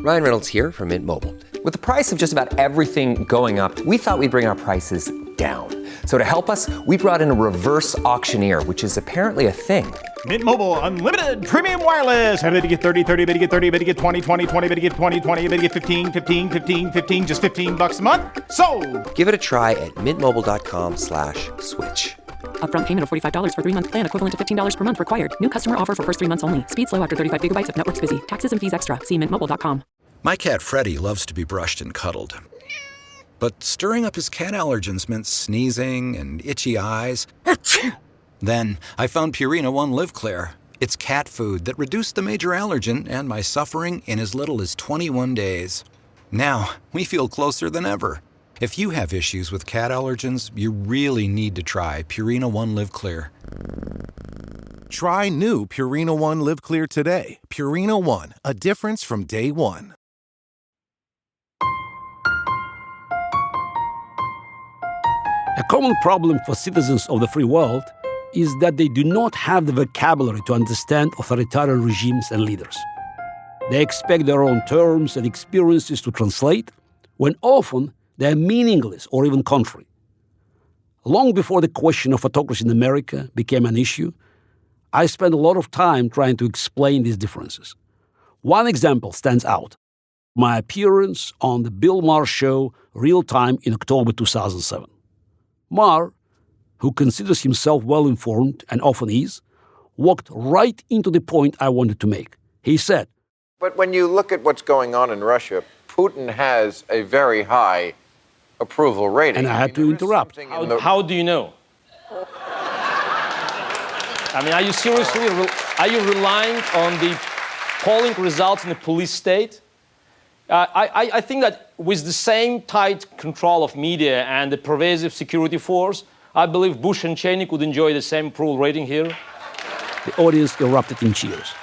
Ryan Reynolds here from Mint Mobile. With the price of just about everything going up, we thought we'd bring our prices down. So to help us, we brought in a reverse auctioneer, which is apparently a thing. Mint Mobile Unlimited Premium Wireless. How to get 30, 30, bit to get 30, bit to get 20, 20, 20, bit to get 20, 20, bit to get 15, 15, 15, 15, just $15 a month? Sold! Give it a try at mintmobile.com/switch. Upfront payment of $45 for 3-month plan, equivalent to $15 per month required. New customer offer for first 3 months only. Speed slow after 35 gigabytes if network's busy. Taxes and fees extra. See mintmobile.com. My cat Freddie loves to be brushed and cuddled. But stirring up his cat allergens meant sneezing and itchy eyes. Then I found Purina One Live Clear. It's cat food that reduced the major allergen and my suffering in as little as 21 days. Now, we feel closer than ever. If you have issues with cat allergens, you really need to try Purina One Live Clear. Try new Purina One Live Clear today. Purina One, a difference from day one. A common problem for citizens of the free world is that they do not have the vocabulary to understand authoritarian regimes and leaders. They expect their own terms and experiences to translate, when often they are meaningless or even contrary. Long before the question of autocracy in America became an issue, I spent a lot of time trying to explain these differences. One example stands out: my appearance on the Bill Maher show Real Time in October 2007. Maher, who considers himself well-informed and often is, walked right into the point I wanted to make. He said, "But when you look at what's going on in Russia, Putin has a very high approval rating." And I had to interrupt. How do you know? I mean, are you seriously, are you relying on the polling results in the police state? I think that with the same tight control of media and the pervasive security force, I believe Bush and Cheney could enjoy the same approval rating here. The audience erupted in cheers,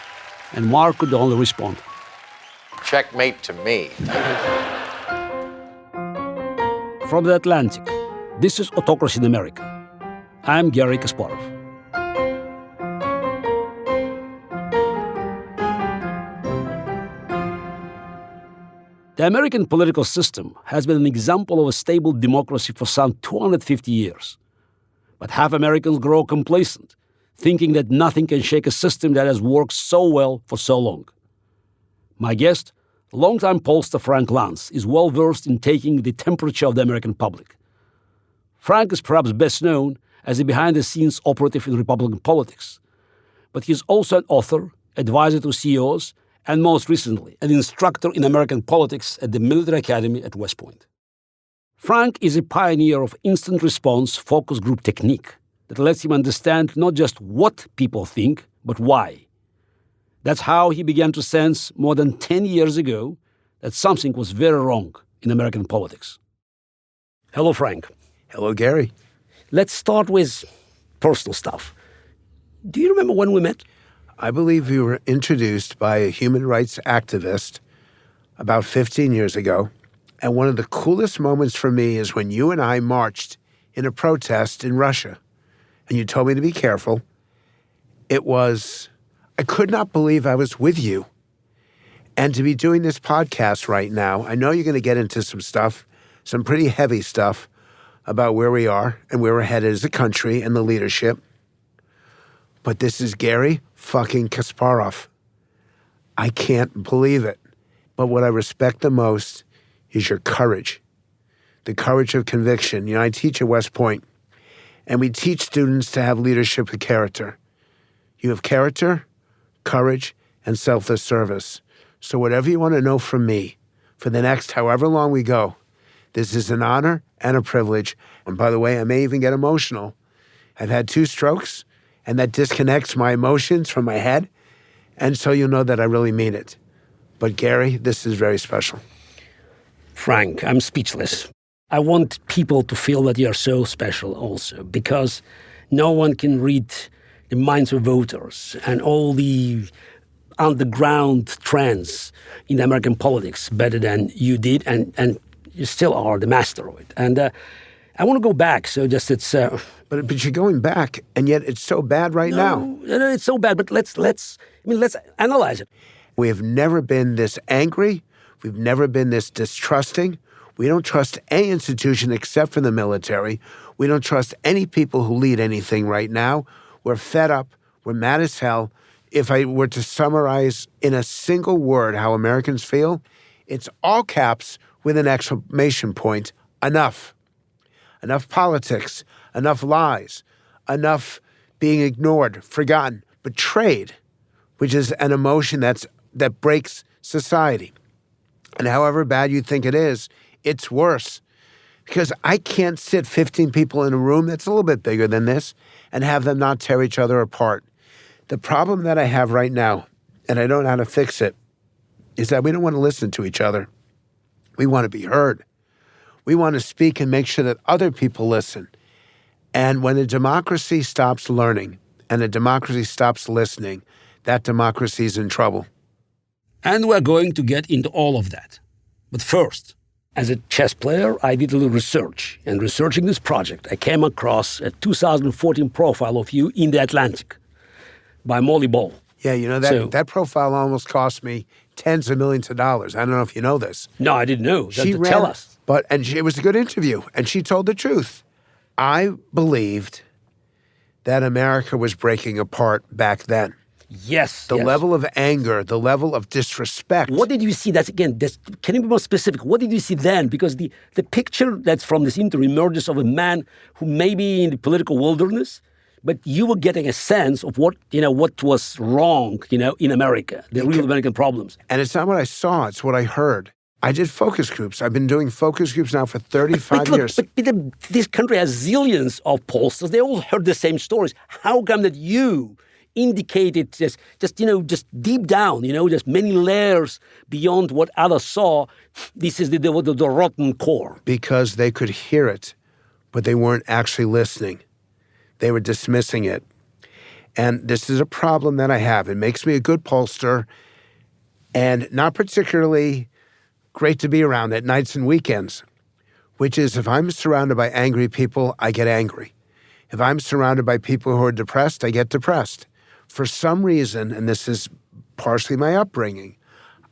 and Maher could only respond, "Checkmate to me." From the Atlantic, this is Autocracy in America. I'm Garry Kasparov. The American political system has been an example of a stable democracy for some 250 years. But have Americans grown complacent, thinking that nothing can shake a system that has worked so well for so long? My guest, longtime pollster Frank Luntz, is well-versed in taking the temperature of the American public. Frank is perhaps best known as a behind-the-scenes operative in Republican politics. But he is also an author, advisor to CEOs, and most recently, an instructor in American politics at the Military Academy at West Point. Frank is a pioneer of instant response focus group technique that lets him understand not just what people think, but why. That's how he began to sense more than 10 years ago that something was very wrong in American politics. Hello, Frank. Hello, Garry. Let's start with personal stuff. Do you remember when we met? I believe we were introduced by a human rights activist about 15 years ago. And one of the coolest moments for me is when you and I marched in a protest in Russia. And you told me to be careful. I could not believe I was with you. And to be doing this podcast right now, I know you're going to get into some stuff, some pretty heavy stuff about where we are and where we're headed as a country and the leadership. But this is Garry fucking Kasparov. I can't believe it. But what I respect the most is your courage, the courage of conviction. You know, I teach at West Point, and we teach students to have leadership of character. You have character, courage, and selfless service. So whatever you want to know from me for the next however long we go, this is an honor and a privilege. And by the way, I may even get emotional. I've had 2 strokes, and that disconnects my emotions from my head. And so you'll know that I really mean it. But Garry, this is very special. Frank, I'm speechless. I want people to feel that you're so special also, because no one can read the minds of voters and all the underground trends in American politics better than you did, and you still are the master of it. And I want to go back, so just it's... But you're going back, and yet it's so bad now. No, it's so bad, but let's analyze it. We have never been this angry We've never been this distrusting. We don't trust any institution except for the military. We don't trust any people who lead anything right now. We're fed up. We're mad as hell. If I were to summarize in a single word how Americans feel, it's all caps with an exclamation point. Enough. Enough politics. Enough lies. Enough being ignored, forgotten, betrayed, which is an emotion that breaks society. And however bad you think it is, it's worse. Because I can't sit 15 people in a room that's a little bit bigger than this and have them not tear each other apart. The problem that I have right now, and I don't know how to fix it, is that we don't want to listen to each other. We want to be heard. We want to speak and make sure that other people listen. And when a democracy stops learning and a democracy stops listening, that democracy is in trouble. And we're going to get into all of that. But first, as a chess player, I did a little research. And researching this project, I came across a 2014 profile of you in The Atlantic by Molly Ball. Yeah, you know, that profile almost cost me tens of millions of dollars. I don't know if you know this. No, I didn't know. Tell us. It was a good interview, and she told the truth. I believed that America was breaking apart back then. Yes. The level of anger, the level of disrespect. What did you see? Can you be more specific? What did you see then? Because the picture that's from this interview emerges of a man who may be in the political wilderness, but you were getting a sense of what was wrong, in America, the real American problems. And it's not what I saw, it's what I heard. I did focus groups. I've been doing focus groups now for 35 years. But this country has zillions of pollsters. They all heard the same stories. How come that you indicated just deep down, just many layers beyond what others saw, this is the rotten core? Because they could hear it, but they weren't actually listening. They were dismissing it. And this is a problem that I have. It makes me a good pollster and not particularly great to be around at nights and weekends, which is if I'm surrounded by angry people, I get angry. If I'm surrounded by people who are depressed, I get depressed. For some reason, and this is partially my upbringing,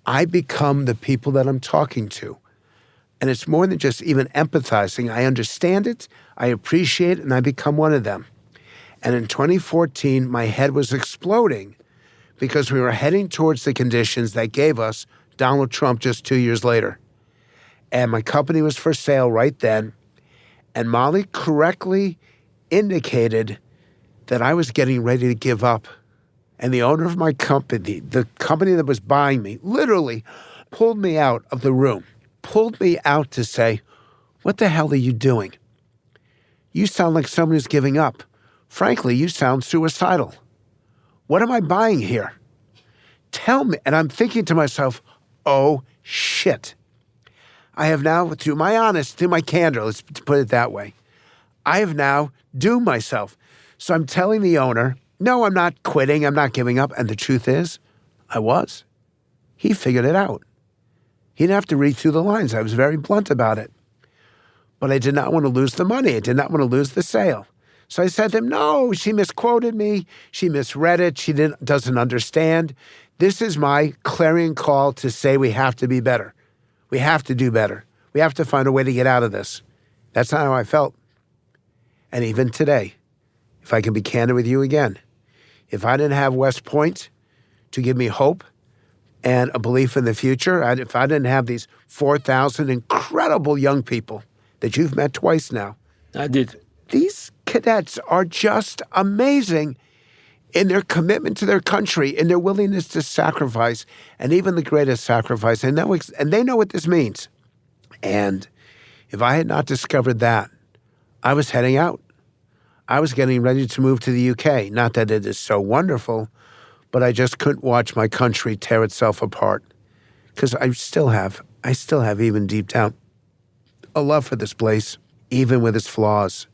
I become the people that I'm talking to. And it's more than just even empathizing. I understand it, I appreciate it, and I become one of them. And in 2014, my head was exploding because we were heading towards the conditions that gave us Donald Trump just 2 years later. And my company was for sale right then. And Molly correctly indicated that I was getting ready to give up. And the owner of my company, the company that was buying me, literally pulled me out of the room, pulled me out to say, "What the hell are you doing? You sound like someone who's giving up. Frankly, you sound suicidal. What am I buying here? Tell me." And I'm thinking to myself, oh, shit. I have now, through my candor, let's put it that way, I have now doomed myself. So I'm telling the owner, no, I'm not quitting, I'm not giving up. And the truth is, I was. He figured it out. He didn't have to read through the lines. I was very blunt about it. But I did not want to lose the money. I did not want to lose the sale. So I said to him, no, she misquoted me. She misread it. She doesn't understand. This is my clarion call to say we have to be better. We have to do better. We have to find a way to get out of this. That's not how I felt. And even today, if I can be candid with you again, if I didn't have West Point to give me hope and a belief in the future, if I didn't have these 4,000 incredible young people that you've met twice now. I did. These cadets are just amazing in their commitment to their country, in their willingness to sacrifice, and even the greatest sacrifice. And they know what this means. And if I had not discovered that, I was heading out. I was getting ready to move to the UK. Not that it is so wonderful, but I just couldn't watch my country tear itself apart. Because I still have even deep down a love for this place, even with its flaws,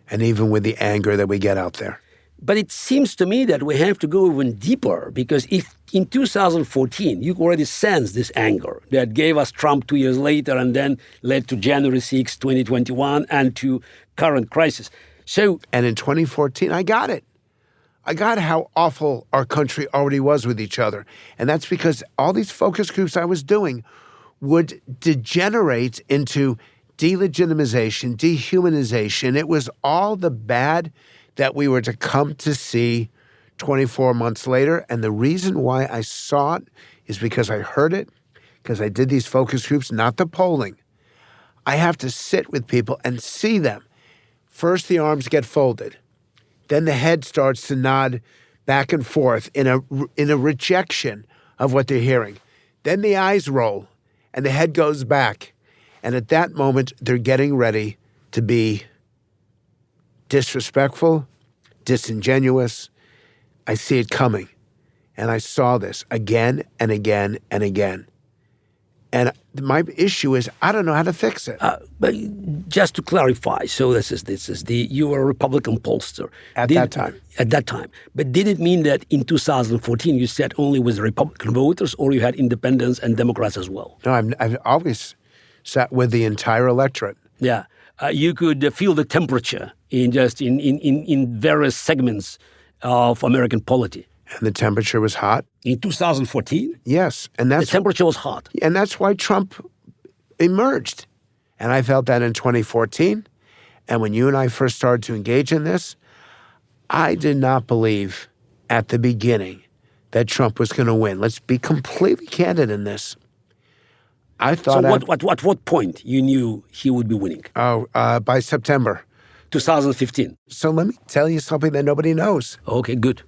and even with the anger that we get out there. But it seems to me that we have to go even deeper, because if in 2014 you already sensed this anger that gave us Trump 2 years later and then led to January 6, 2021 and to current crisis. And in 2014, I got it. I got how awful our country already was with each other. And that's because all these focus groups I was doing would degenerate into delegitimization, dehumanization. It was all the bad that we were to come to see 24 months later. And the reason why I saw it is because I heard it, because I did these focus groups, not the polling. I have to sit with people and see them. First, the arms get folded. Then the head starts to nod back and forth in a rejection of what they're hearing. Then the eyes roll and the head goes back. And at that moment, they're getting ready to be disrespectful, disingenuous. I see it coming. And I saw this again and again and again. And my issue is I don't know how to fix it. But just to clarify, so this is you were a Republican pollster At that time. At that time, but did it mean that in 2014 you sat only with Republican voters, or you had independents and Democrats as well? No, I've always sat with the entire electorate. Yeah, you could feel the temperature in various segments of American polity. And the temperature was hot. In 2014? Yes. And the temperature was hot. And that's why Trump emerged. And I felt that in 2014. And when you and I first started to engage in this, I did not believe at the beginning that Trump was going to win. Let's be completely candid in this. I thought... So at what point you knew he would be winning? By September. 2015. So let me tell you something that nobody knows. Okay, good.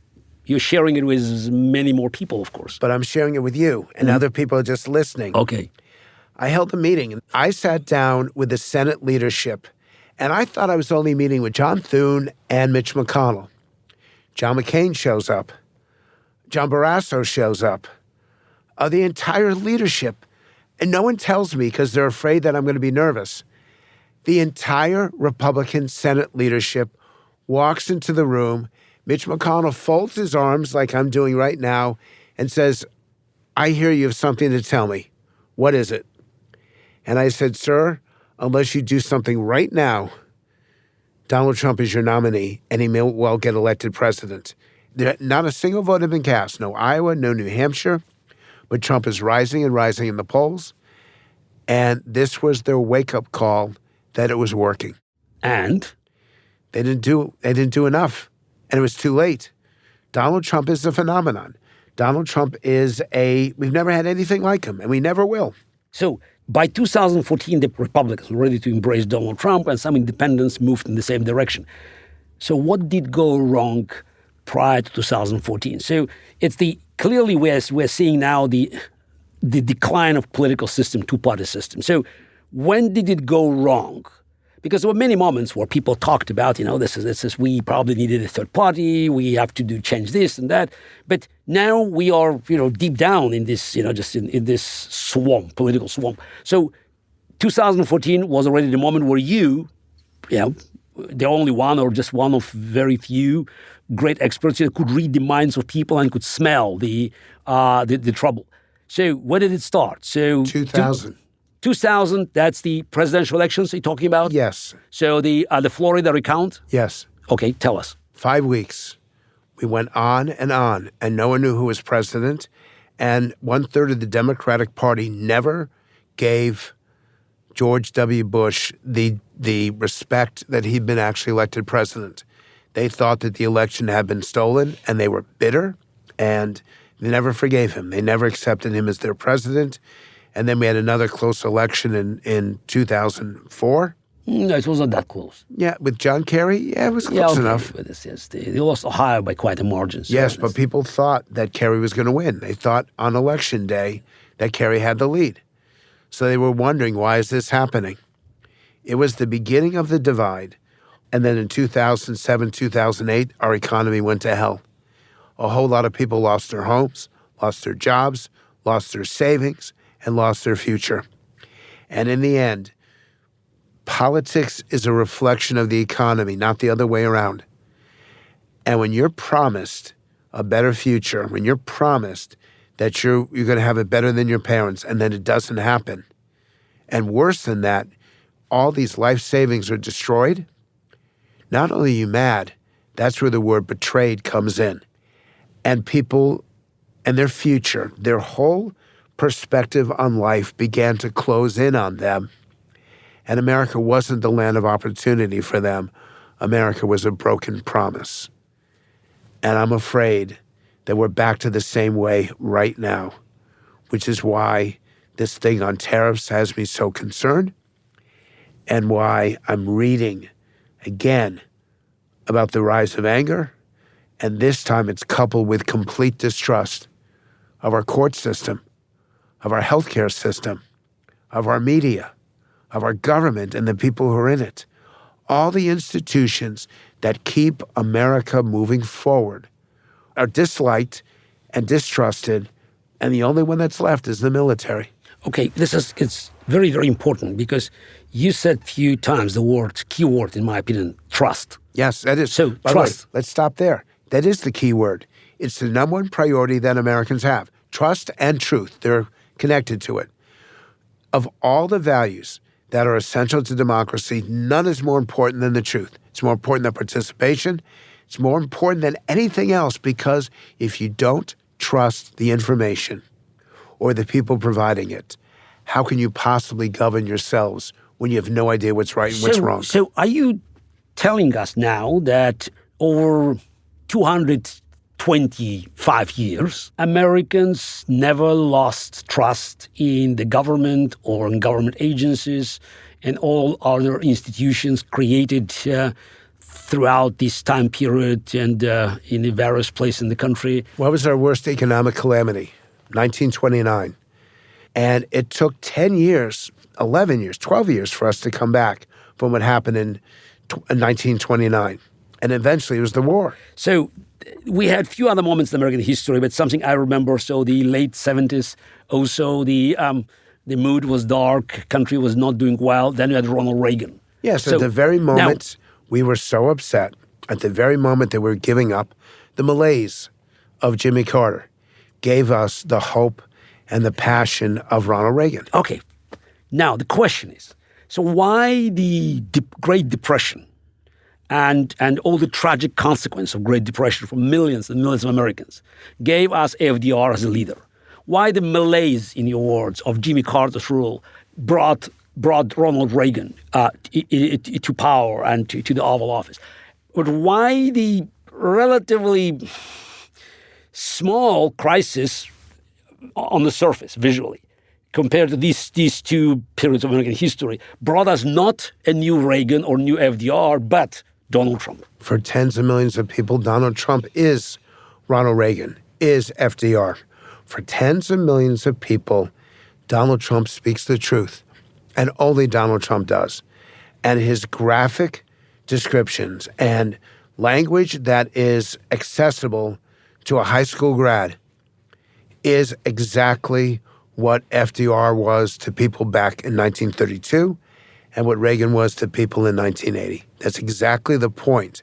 You're sharing it with many more people, of course. But I'm sharing it with you, and other people are just listening. Okay. I held a meeting, and I sat down with the Senate leadership, and I thought I was only meeting with John Thune and Mitch McConnell. John McCain shows up. John Barrasso shows up. The entire leadership. And no one tells me because they're afraid that I'm going to be nervous. The entire Republican Senate leadership walks into the room. Mitch McConnell folds his arms like I'm doing right now and says, I hear you have something to tell me. What is it? And I said, sir, unless you do something right now, Donald Trump is your nominee and he may well get elected president. Not a single vote had been cast. No Iowa, no New Hampshire. But Trump is rising and rising in the polls. And this was their wake-up call that it was working. And? They didn't do enough. And it was too late. Donald Trump is a phenomenon. Donald Trump we've never had anything like him, and we never will. So by 2014, the Republicans were ready to embrace Donald Trump, and some independents moved in the same direction. So what did go wrong prior to 2014? So it's clearly we're seeing now the decline of political system, two-party system. So when did it go wrong? Because there were many moments where people talked about, this is we probably needed a third party, we have to change this and that. But now we are, deep down in this, just in this swamp, political swamp. So 2014 was already the moment where the only one or just one of very few great experts that could read the minds of people and could smell the trouble. So when did it start? So 2000. 2000, that's the presidential elections you're talking about? Yes. So the Florida recount? Yes. Okay, tell us. 5 weeks. We went on, and no one knew who was president. And 1/3 of the Democratic Party never gave George W. Bush the respect that he'd been actually elected president. They thought that the election had been stolen, and they were bitter, and they never forgave him. They never accepted him as their president. And then we had another close election in 2004. No, it wasn't that close. Yeah, with John Kerry, it was close enough. But they lost Ohio by quite a margin. So yes, but people thought that Kerry was going to win. They thought on election day that Kerry had the lead. So they were wondering, why is this happening? It was the beginning of the divide. And then in 2007, 2008, our economy went to hell. A whole lot of people lost their homes, lost their jobs, lost their savings, and lost their future. And in the end, politics is a reflection of the economy, not the other way around. And when you're promised a better future, when you're promised that you're going to have it better than your parents, and then it doesn't happen, and worse than that, all these life savings are destroyed, not only are you mad, that's where the word betrayed comes in. And people and their future, their whole perspective on life began to close in on them. And America wasn't the land of opportunity for them. America was a broken promise. And I'm afraid that we're back to the same way right now, which is why this thing on tariffs has me so concerned, and why I'm reading again about the rise of anger, and this time it's coupled with complete distrust of our court system, of our healthcare system, of our media, of our government and the people who are in it. All the institutions that keep America moving forward are disliked and distrusted, and the only one that's left is the military. Okay, it's very, very important because you said a few times the key word, in my opinion, trust. Yes, that is. So, by trust. The way, let's stop there. That is the key word. It's the number one priority that Americans have. Trust and truth, they're connected to it. Of all the values that are essential to democracy, none is more important than the truth. It's more important than participation. It's more important than anything else, because if you don't trust the information or the people providing it, how can you possibly govern yourselves when you have no idea what's right and what's wrong? So are you telling us now that over 225 years, Americans never lost trust in the government or in government agencies and all other institutions created throughout this time period and in the various places in the country? What was our worst economic calamity? 1929. And it took 10 years, 11 years, 12 years for us to come back from what happened in 1929. And eventually it was the war. So we had few other moments in American history, but something I remember, so the late 70s, also the mood was dark, country was not doing well. Then you had Ronald Reagan. Yes, so, at the very moment we were so upset, at the very moment that we were giving up, the malaise of Jimmy Carter gave us the hope and the passion of Ronald Reagan. Okay. Now, the question is, so why the Great Depression and all the tragic consequence of Great Depression for millions and millions of Americans gave us FDR as a leader? Why the malaise, in your words, of Jimmy Carter's rule brought Ronald Reagan to power and to the Oval Office? But why the relatively small crisis on the surface, visually, compared to these two periods of American history, brought us not a new Reagan or new FDR, but Donald Trump? For tens of millions of people, Donald Trump is Ronald Reagan, is FDR. For tens of millions of people, Donald Trump speaks the truth, and only Donald Trump does. And his graphic descriptions and language that is accessible to a high school grad is exactly what FDR was to people back in 1932 and what Reagan was to people in 1980. That's exactly the point.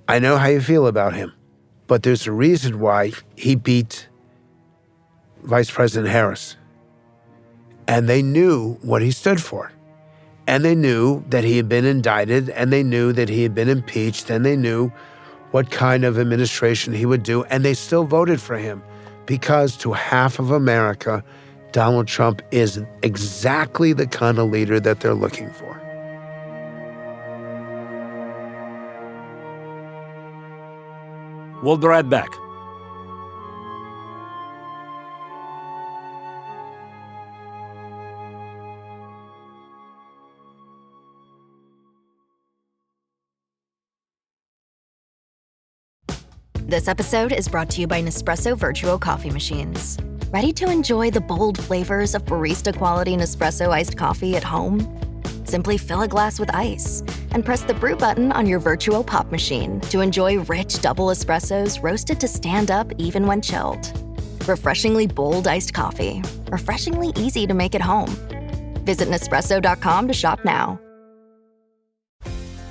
I know how you feel about him, but there's a reason why he beat Vice President Harris. And they knew what he stood for. And they knew that he had been indicted, and they knew that he had been impeached, and they knew what kind of administration he would do, and they still voted for him. Because to half of America, Donald Trump is exactly the kind of leader that they're looking for. We'll be right back. This episode is brought to you by Nespresso Virtual Coffee Machines. Ready to enjoy the bold flavors of barista-quality Nespresso iced coffee at home? Simply fill a glass with ice and press the brew button on your virtual pop machine to enjoy rich double espressos roasted to stand up even when chilled. Refreshingly bold iced coffee. Refreshingly easy to make at home. Visit Nespresso.com to shop now.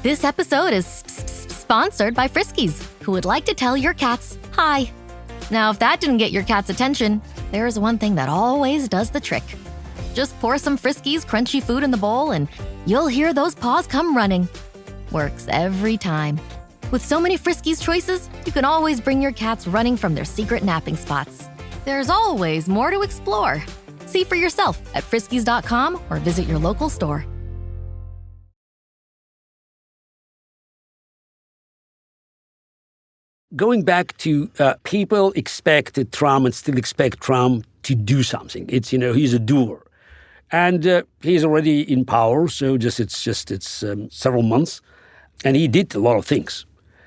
This episode is sponsored by Friskies, who would like to tell your cats hi. Now, if that didn't get your cat's attention, there is one thing that always does the trick. Just pour some Friskies crunchy food in the bowl and you'll hear those paws come running. Works every time. With so many Friskies choices, you can always bring your cats running from their secret napping spots. There's always more to explore. See for yourself at friskies.com or visit your local store. Going back to people expected Trump and still expect Trump to do something. It's, he's a doer. And he's already in power, so it's several months. And he did a lot of things.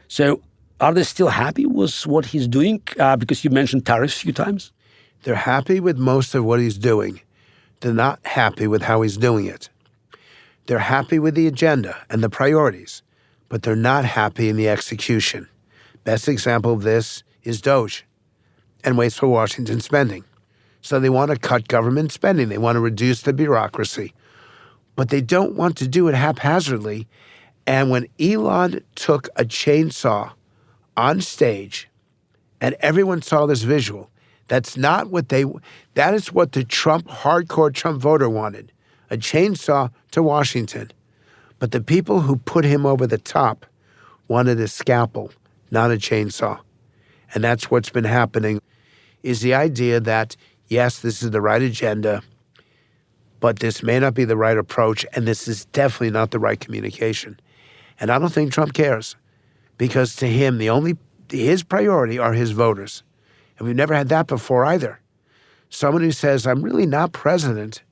So are they still happy with what he's doing? Because you mentioned tariffs a few times. They're happy with most of what he's doing. They're not happy with how he's doing it. They're happy with the agenda and the priorities, but they're not happy in the execution. Best example of this is DOGE and wasteful Washington spending. So they want to cut government spending. They want to reduce the bureaucracy. But they don't want to do it haphazardly. And when Elon took a chainsaw on stage and everyone saw this visual, that is what the hardcore Trump voter wanted, a chainsaw to Washington. But the people who put him over the top wanted a scalpel, not a chainsaw. And that's what's been happening, is the idea that, yes, this is the right agenda, but this may not be the right approach, and this is definitely not the right communication. And I don't think Trump cares, because to him, his priority are his voters. And we've never had that before either. Someone who says, I'm really not president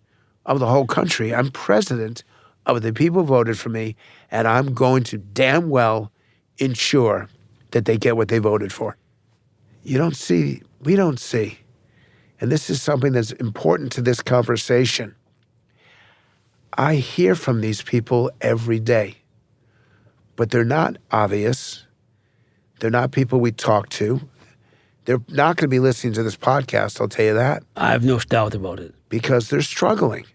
of the whole country. I'm president of the people who voted for me, and I'm going to damn well ensure that they get what they voted for. We don't see, and this is something that's important to this conversation. I hear from these people every day, but they're not obvious. They're not people we talk to. They're not going to be listening to this podcast, I'll tell you that. I have no doubt about it. Because they're struggling,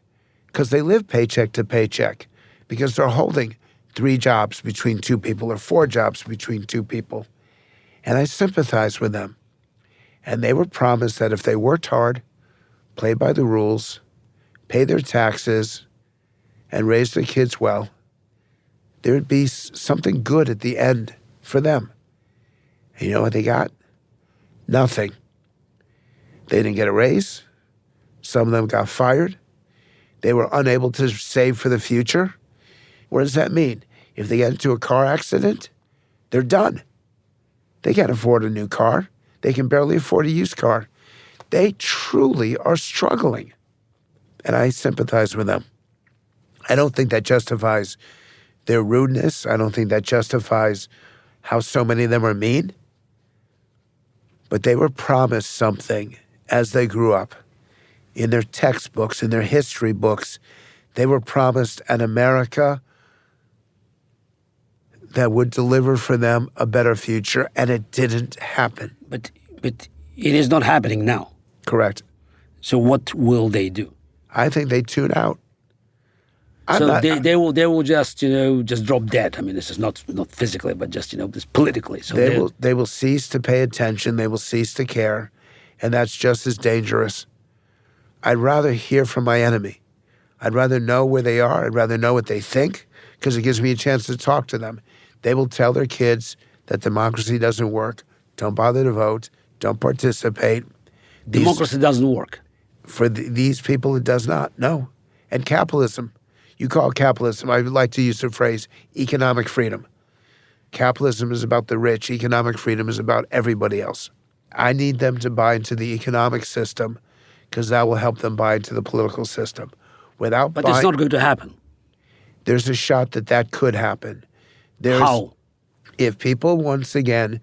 because they live paycheck to paycheck, because they're holding 3 jobs between 2 people or 4 jobs between 2 people. And I sympathize with them. And they were promised that if they worked hard, played by the rules, paid their taxes, and raised their kids well, there would be something good at the end for them. And you know what they got? Nothing. They didn't get a raise. Some of them got fired. They were unable to save for the future. What does that mean? If they get into a car accident, they're done. They can't afford a new car. They can barely afford a used car. They truly are struggling. And I sympathize with them. I don't think that justifies their rudeness. I don't think that justifies how so many of them are mean. But they were promised something as they grew up. In their textbooks, in their history books, they were promised an America that would deliver for them a better future, and it didn't happen. But it is not happening now. Correct. So what will they do? I think they tune out. They will just drop dead. I mean, this is not physically, but just just politically. So they will cease to pay attention. They will cease to care, and that's just as dangerous. I'd rather hear from my enemy. I'd rather know where they are. I'd rather know what they think, because it gives me a chance to talk to them. They will tell their kids that democracy doesn't work. Don't bother to vote. Don't participate. Democracy doesn't work. For these people, it does not. No. And capitalism. You call capitalism, I would like to use the phrase, economic freedom. Capitalism is about the rich. Economic freedom is about everybody else. I need them to buy into the economic system, because that will help them buy into the political system. But it's not going to happen. There's a shot that could happen. How? If people once again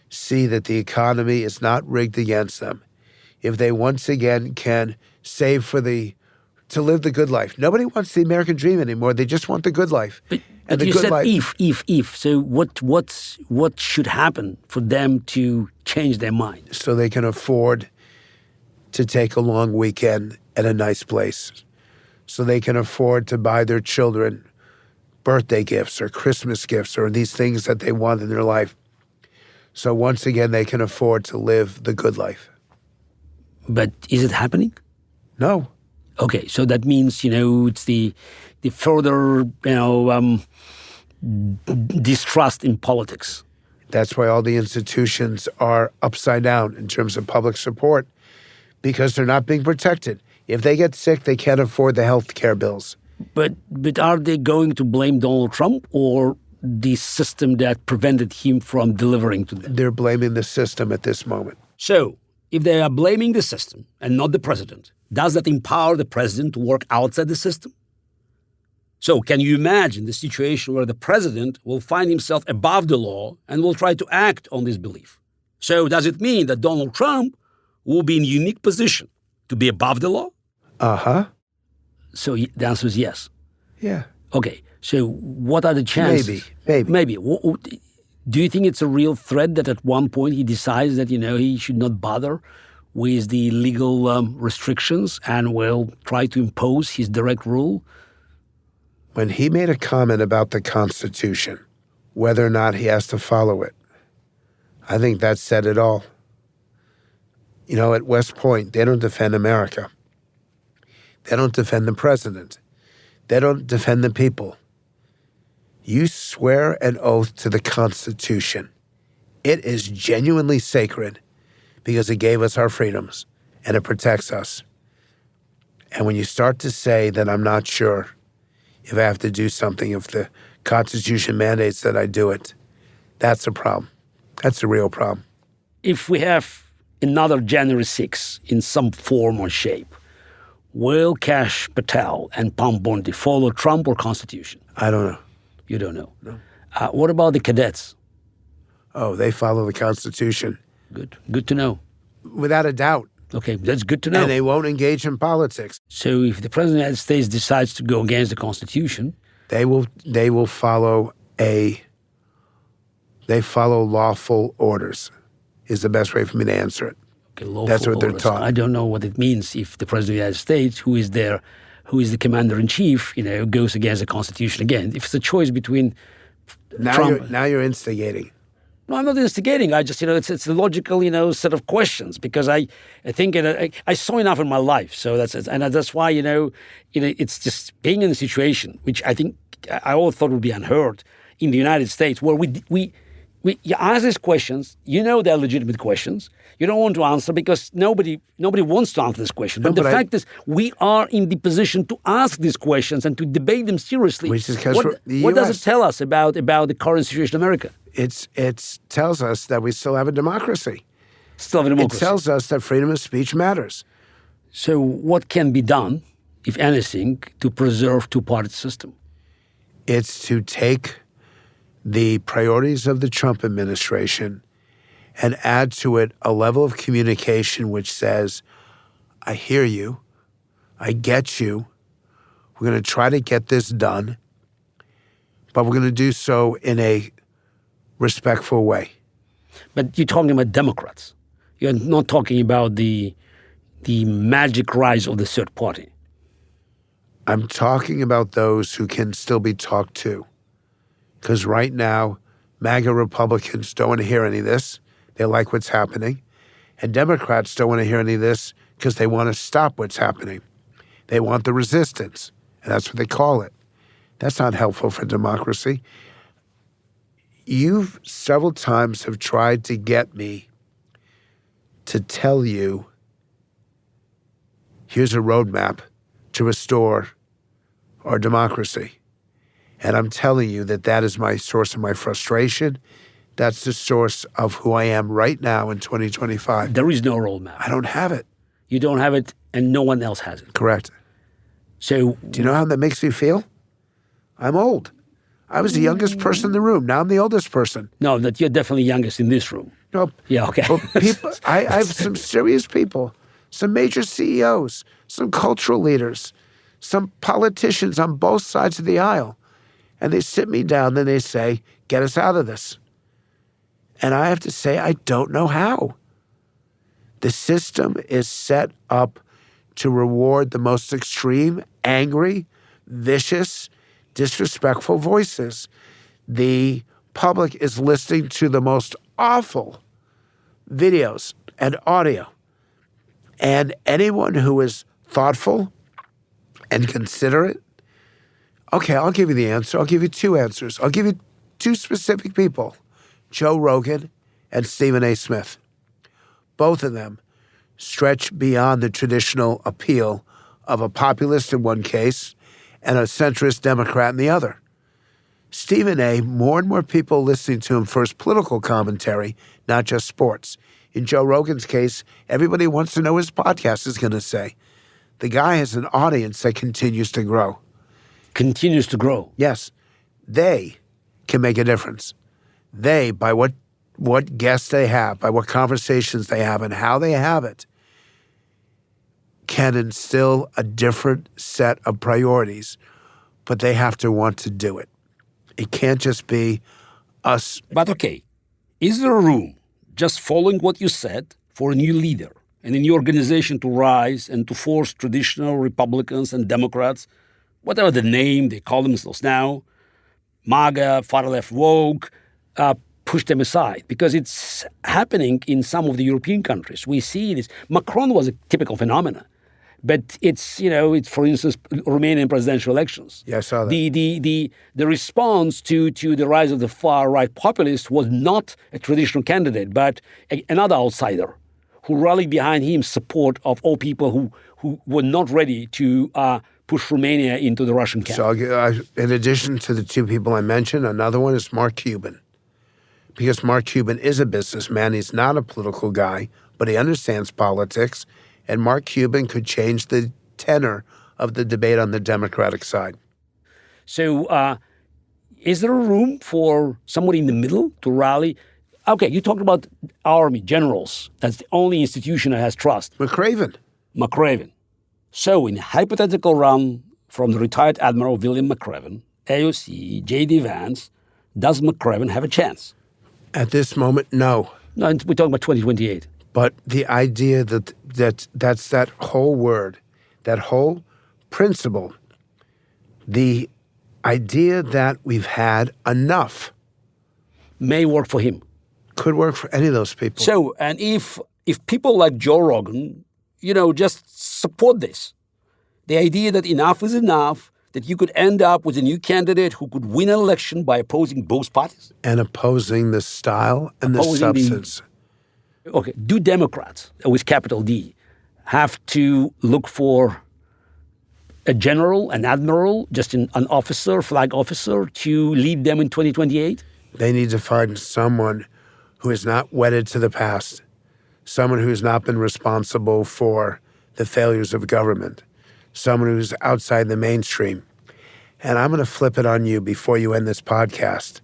see that the economy is not rigged against them, if they once again can save to live the good life. Nobody wants the American dream anymore. They just want the good life. But you said if. So what should happen for them to change their mind? So they can afford to take a long weekend at a nice place. So they can afford to buy their children birthday gifts or Christmas gifts or these things that they want in their life. So once again, they can afford to live the good life. But is it happening? No. Okay, so that means, it's the further, distrust in politics. That's why all the institutions are upside down in terms of public support, because they're not being protected. If they get sick, they can't afford the health care bills. But are they going to blame Donald Trump or the system that prevented him from delivering to them? They're blaming the system at this moment. So, if they are blaming the system and not the president, does that empower the president to work outside the system? So, can you imagine the situation where the president will find himself above the law and will try to act on this belief? So, does it mean that Donald Trump will be in a unique position to be above the law? Uh-huh. So, the answer is yes. Yeah. Okay, so what are the chances? Maybe. Do you think it's a real threat that at one point he decides that, he should not bother with the legal restrictions and will try to impose his direct rule? When he made a comment about the Constitution, whether or not he has to follow it, I think that said it all. At West Point, they don't defend America. They don't defend the president. They don't defend the people. You swear an oath to the Constitution. It is genuinely sacred because it gave us our freedoms and it protects us. And when you start to say that I'm not sure if I have to do something, if the Constitution mandates that I do it, that's a problem. That's a real problem. If we have another January 6th in some form or shape, will Kash Patel and Pam Bondi follow Trump or Constitution? I don't know. You don't know? No. What about the cadets? Oh, they follow the Constitution. Good to know. Without a doubt. Okay, that's good to know. And they won't engage in politics. So if the President of the United States decides to go against the Constitution, they will follow lawful orders is the best way for me to answer it. Okay, that's what they're orders. taught. I don't know what it means if the President of the United States, who is the commander-in-chief, goes against the Constitution again. If it's a choice between Trump... Now you're instigating. No, I'm not instigating. I just, it's a logical, set of questions because I think I saw enough in my life. So that's why, it's just being in a situation which I think I all thought would be unheard in the United States where you ask these questions, they're legitimate questions. You don't want to answer because nobody wants to answer this question. But the fact is, we are in the position to ask these questions and to debate them seriously. Which is because what does it tell us about the current situation in America? It tells us that we still have a democracy. Still have a democracy. It tells us that freedom of speech matters. So what can be done, if anything, to preserve two-party system? It's to take the priorities of the Trump administration and add to it a level of communication which says, I hear you, I get you, we're going to try to get this done, but we're going to do so in a respectful way. But you're talking about Democrats. You're not talking about the magic rise of the third party. I'm talking about those who can still be talked to. Because right now, MAGA Republicans don't want to hear any of this. They like what's happening. And Democrats don't want to hear any of this because they want to stop what's happening. They want the resistance. And that's what they call it. That's not helpful for democracy. You several times have tried to get me to tell you, here's a roadmap to restore our democracy. And I'm telling you that is my source of my frustration. That's the source of who I am right now in 2025. There is no roadmap. I don't have it. You don't have it, and no one else has it. Correct. So, do you know how that makes me feel? I'm old. I was the youngest person in the room. Now I'm the oldest person. No, that you're definitely youngest in this room. Nope. Yeah, okay. Well, I have some serious people, some major CEOs, some cultural leaders, some politicians on both sides of the aisle. And they sit me down and they say, get us out of this. And I have to say, I don't know how. The system is set up to reward the most extreme, angry, vicious, disrespectful voices. The public is listening to the most awful videos and audio. And anyone who is thoughtful and considerate, okay, I'll give you the answer. I'll give you two answers. I'll give you two specific people, Joe Rogan and Stephen A. Smith. Both of them stretch beyond the traditional appeal of a populist in one case and a centrist Democrat in the other. Stephen A., more and more people listening to him for his political commentary, not just sports. In Joe Rogan's case, everybody wants to know his podcast is going to say. The guy has an audience that continues to grow. Continues to grow. Yes. They can make a difference. They, by what guests they have, by what conversations they have, and how they have it, can instill a different set of priorities, but they have to want to do it. It can't just be us. But okay, is there a room, just following what you said, for a new leader and a new organization to rise and to force traditional Republicans and Democrats, whatever the name they call themselves now, MAGA, far-left woke, push them aside? Because it's happening in some of the European countries. We see this. Macron was a typical phenomenon. But it's for instance, Romanian presidential elections. Yeah, I saw that. The response to the rise of the far-right populists was not a traditional candidate, but another outsider who rallied behind him support of all people who were not ready to push Romania into the Russian camp. So in addition to the two people I mentioned, another one is Mark Cuban. Because Mark Cuban is a businessman. He's not a political guy, but he understands politics. And Mark Cuban could change the tenor of the debate on the Democratic side. So is there a room for somebody in the middle to rally? Okay, you talked about army, generals. That's the only institution that has trust. McRaven. So in a hypothetical run from the retired Admiral William McRaven, AOC, J.D. Vance, does McRaven have a chance? At this moment, no. No, we're talking about 2028. But the idea that's that whole word, that whole principle, the idea that we've had enough may work for him. Could work for any of those people. So, and if people like Joe Rogan, just support this, the idea that enough is enough, that you could end up with a new candidate who could win an election by opposing both parties. And opposing the style and the substance. Okay, do Democrats, with capital D, have to look for a general, an admiral, just an officer, flag officer, to lead them in 2028? They need to find someone who is not wedded to the past, someone who has not been responsible for the failures of government, someone who's outside the mainstream. And I'm going to flip it on you before you end this podcast,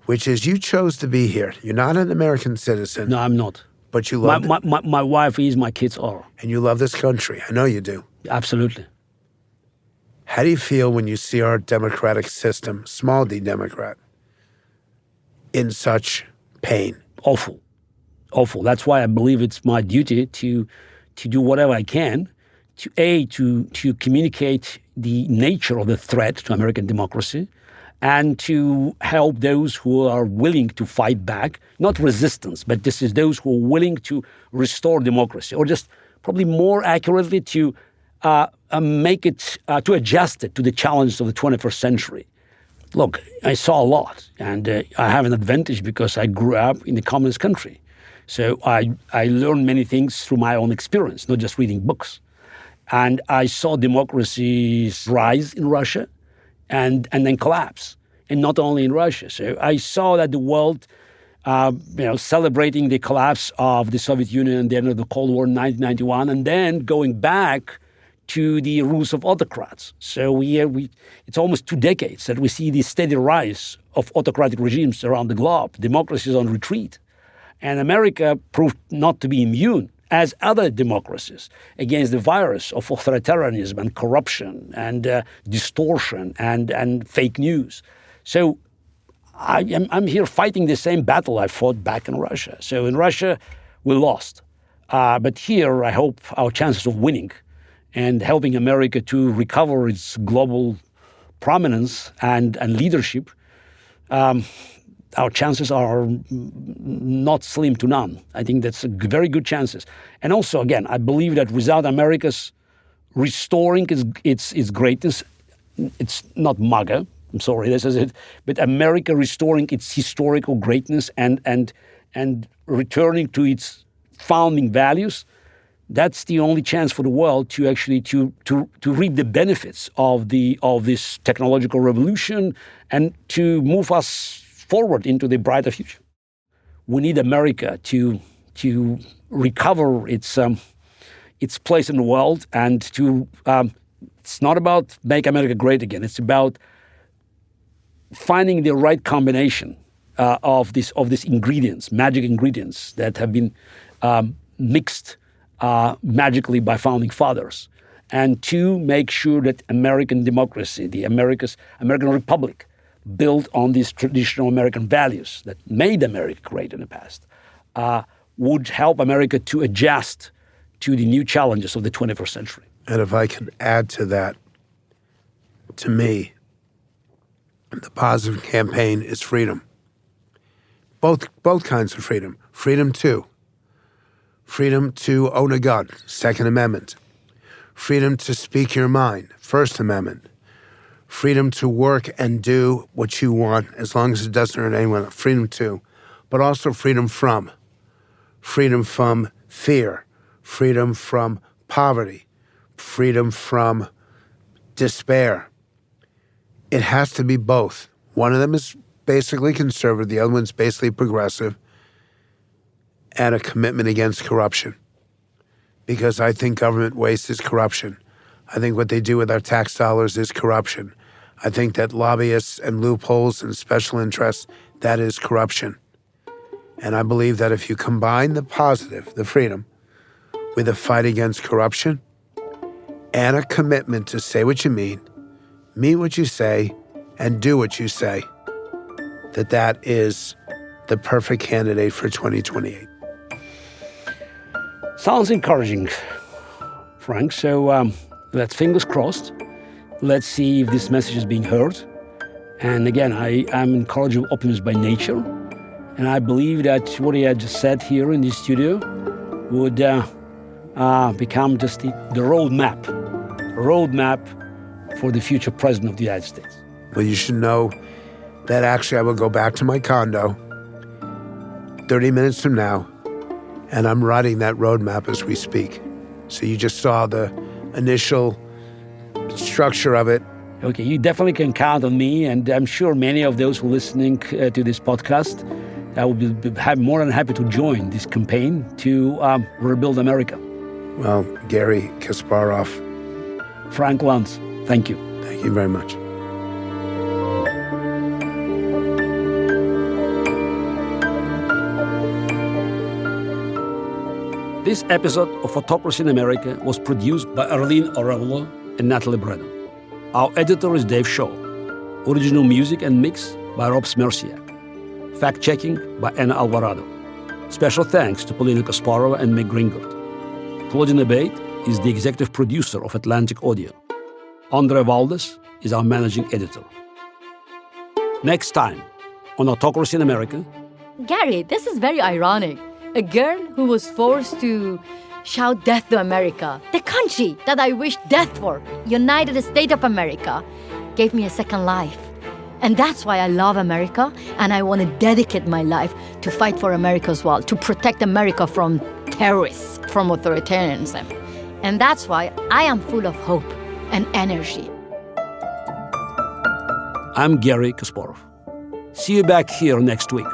which is you chose to be here. You're not an American citizen. No, I'm not. But you love my wife is, my kids are. And you love this country. I know you do. Absolutely. How do you feel when you see our democratic system, small d Democrat, in such pain? Awful. That's why I believe it's my duty to do whatever I can to communicate the nature of the threat to American democracy, and to help those who are willing to fight back, not resistance, but this is those who are willing to restore democracy, or just probably more accurately to make it, to adjust it to the challenges of the 21st century. Look, I saw a lot, and I have an advantage because I grew up in a communist country. So I learned many things through my own experience, not just reading books. And I saw democracies rise in Russia and then collapse, and not only in Russia. So I saw that the world, celebrating the collapse of the Soviet Union and the end of the Cold War in 1991, and then going back to the rules of autocrats. So it's almost 2 decades that we see the steady rise of autocratic regimes around the globe. Democracy is on retreat. And America proved not to be immune, as other democracies, against the virus of authoritarianism and corruption and distortion and fake news. So I'm here fighting the same battle I fought back in Russia. So in Russia, we lost. But here, I hope our chances of winning and helping America to recover its global prominence and leadership, our chances are not slim to none. I think that's very good chances. And also, again, I believe that without America's restoring its greatness, it's not MAGA, I'm sorry, this is it, but America restoring its historical greatness and returning to its founding values, that's the only chance for the world to actually to reap the benefits of this technological revolution and to move us forward into the brighter future. We need America to recover its place in the world, and to it's not about make America great again. It's about finding the right combination of these ingredients, magic ingredients that have been mixed magically by founding fathers, and to make sure that American democracy, the American Republic, built on these traditional American values that made America great in the past, would help America to adjust to the new challenges of the 21st century. And if I could add to that, to me, the positive campaign is freedom. Both kinds of freedom. Freedom to own a gun, Second Amendment. Freedom to speak your mind, First Amendment. Freedom to work and do what you want as long as it doesn't hurt anyone. Freedom to, but also freedom from fear, freedom from poverty, freedom from despair. It has to be both. One of them is basically conservative, the other one's basically progressive, and a commitment against corruption. Because I think government waste is corruption. I think what they do with our tax dollars is corruption. I think that lobbyists and loopholes and special interests, that is corruption. And I believe that if you combine the positive, the freedom, with a fight against corruption and a commitment to say what you mean what you say, and do what you say, that is the perfect candidate for 2028. Sounds encouraging, Frank. So let's fingers crossed. Let's see if this message is being heard. And again, I'm encouraging optimist by nature. And I believe that what he had just said here in the studio would become just the roadmap for the future president of the United States. Well, you should know that actually I will go back to my condo 30 minutes from now, and I'm writing that roadmap as we speak. So you just saw the initial structure of it. Okay, you definitely can count on me, and I'm sure many of those who are listening to this podcast will be more than happy to join this campaign to rebuild America. Well, Garry Kasparov. Frank Luntz, thank you. Thank you very much. This episode of Autocracy in America was produced by Arlene Arevalo and Natalie Brennan. Our editor is Dave Shaw. Original music and mix by Rob Smerciak. Fact-checking by Anna Alvarado. Special thanks to Polina Kasparova and Meg Gringott. Claudia Abate is the executive producer of Atlantic Audio. Andre Valdez is our managing editor. Next time on Autocracy in America. Garry, this is very ironic. A girl who was forced to shout death to America, the country that I wish death for, United States of America, gave me a second life. And that's why I love America, and I want to dedicate my life to fight for America as well, to protect America from terrorists, from authoritarianism. And that's why I am full of hope and energy. I'm Garry Kasparov. See you back here next week.